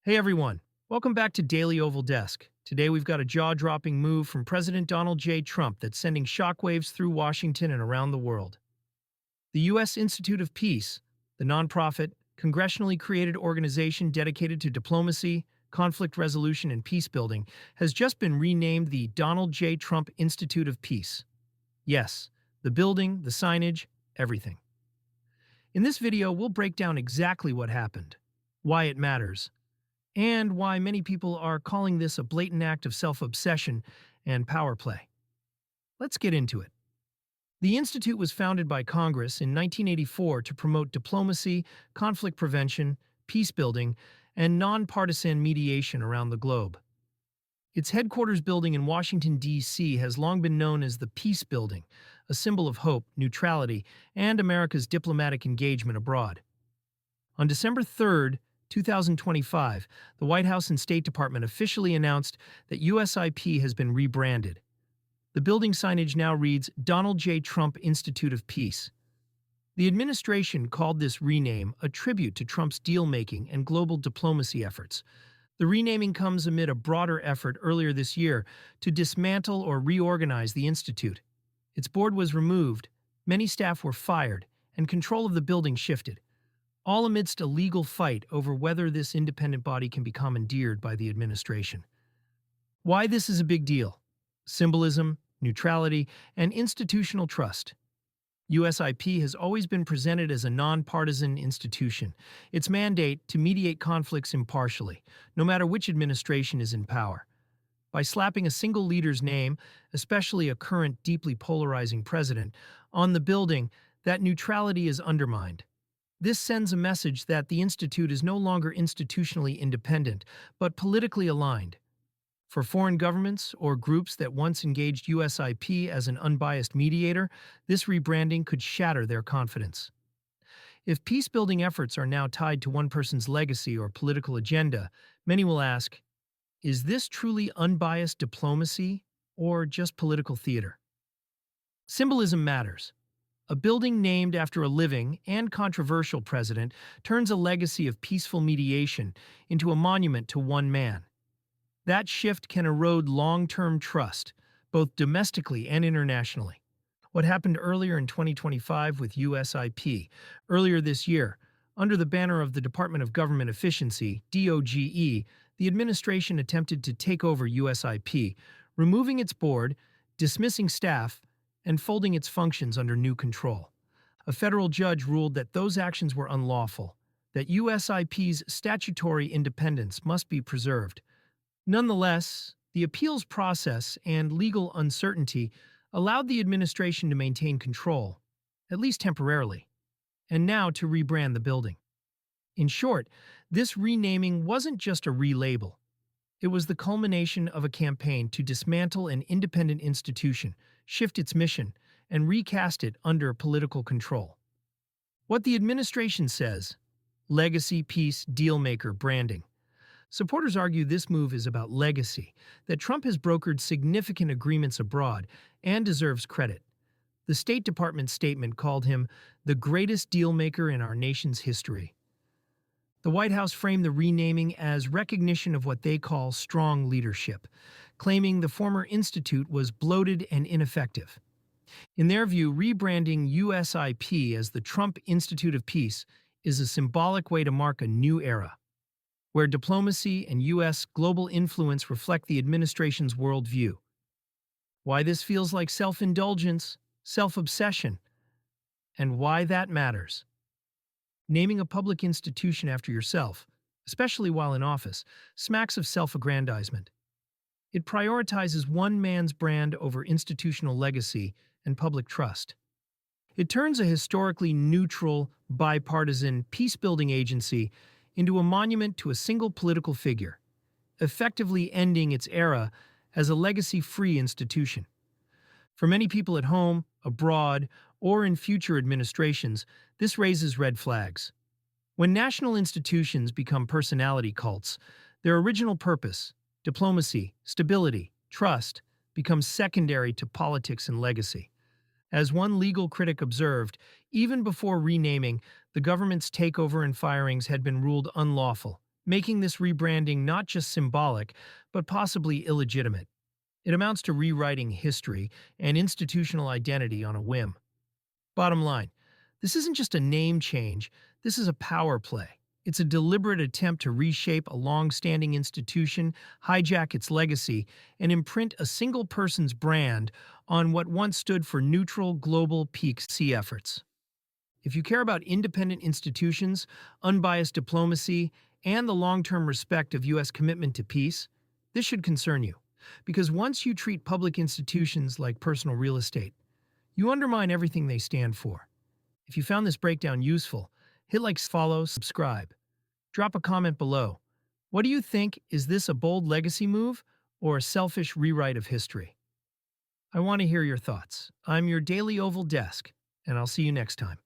Hey everyone, welcome back to Daily Oval Desk. Today we've got a jaw-dropping move from President Donald J. Trump that's sending shockwaves through Washington and around the world. The U.S. Institute of Peace, the nonprofit, congressionally created organization dedicated to diplomacy, conflict resolution, and peace building, has just been renamed the Donald J. Trump Institute of Peace. Yes, the building, the signage, everything. In this video, we'll break down exactly what happened, why it matters, and why many people are calling this a blatant act of self-obsession and power play. Let's get into it. The Institute was founded by Congress in 1984 to promote diplomacy, conflict prevention, peace building, and nonpartisan mediation around the globe. Its headquarters building in Washington, D.C. has long been known as the Peace Building, a symbol of hope, neutrality, and America's diplomatic engagement abroad. On December 3, 2025, the White House and State Department officially announced that USIP has been rebranded. The building signage now reads Donald J. Trump Institute of Peace. The administration called this rename a tribute to Trump's deal-making and global diplomacy efforts. The renaming comes amid a broader effort earlier this year to dismantle or reorganize the institute. Its board was removed, many staff were fired, and control of the building shifted, all amidst a legal fight over whether this independent body can be commandeered by the administration. Why this is a big deal: symbolism, neutrality, and institutional trust. USIP has always been presented as a nonpartisan institution, its mandate to mediate conflicts impartially, no matter which administration is in power. By slapping a single leader's name, especially a current deeply polarizing president, on the building, that neutrality is undermined. This sends a message that the Institute is no longer institutionally independent, but politically aligned. For foreign governments or groups that once engaged USIP as an unbiased mediator, this rebranding could shatter their confidence. If peace-building efforts are now tied to one person's legacy or political agenda, many will ask, is this truly unbiased diplomacy or just political theater? Symbolism matters. A building named after a living and controversial president turns a legacy of peaceful mediation into a monument to one man. That shift can erode long-term trust, both domestically and internationally. What happened earlier in 2025 with USIP? Earlier this year, under the banner of the Department of Government Efficiency, DOGE, the administration attempted to take over USIP, removing its board, dismissing staff, and folding its functions under new control. A federal judge ruled that those actions were unlawful, that USIP's statutory independence must be preserved. Nonetheless, the appeals process and legal uncertainty allowed the administration to maintain control, at least temporarily, and now to rebrand the building. In short, this renaming wasn't just a relabel. It was the culmination of a campaign to dismantle an independent institution, shift its mission, and recast it under political control. What the administration says: legacy, peace, dealmaker branding. Supporters argue this move is about legacy, that Trump has brokered significant agreements abroad and deserves credit. The State Department statement called him the greatest dealmaker in our nation's history. The White House framed the renaming as recognition of what they call strong leadership, claiming the former institute was bloated and ineffective. In their view, rebranding USIP as the Trump Institute of Peace is a symbolic way to mark a new era, where diplomacy and U.S. global influence reflect the administration's worldview. Why this feels like self-indulgence, self-obsession, and why that matters. Naming a public institution after yourself, especially while in office, smacks of self-aggrandizement. It prioritizes one man's brand over institutional legacy and public trust. It turns a historically neutral, bipartisan, peace-building agency into a monument to a single political figure, effectively ending its era as a legacy-free institution. For many people at home, abroad, or in future administrations, this raises red flags. When national institutions become personality cults, their original purpose, diplomacy, stability, trust, becomes secondary to politics and legacy. As one legal critic observed, even before renaming, the government's takeover and firings had been ruled unlawful, making this rebranding not just symbolic, but possibly illegitimate. It amounts to rewriting history and institutional identity on a whim. Bottom line, this isn't just a name change, this is a power play. It's a deliberate attempt to reshape a long-standing institution, hijack its legacy, and imprint a single person's brand on what once stood for neutral global peak sea efforts. If you care about independent institutions, unbiased diplomacy, and the long-term respect of U.S. commitment to peace, this should concern you. Because once you treat public institutions like personal real estate, you undermine everything they stand for. If you found this breakdown useful, hit like, follow, subscribe. Drop a comment below. What do you think? Is this a bold legacy move or a selfish rewrite of history? I want to hear your thoughts. I'm your Daily Oval Desk, and I'll see you next time.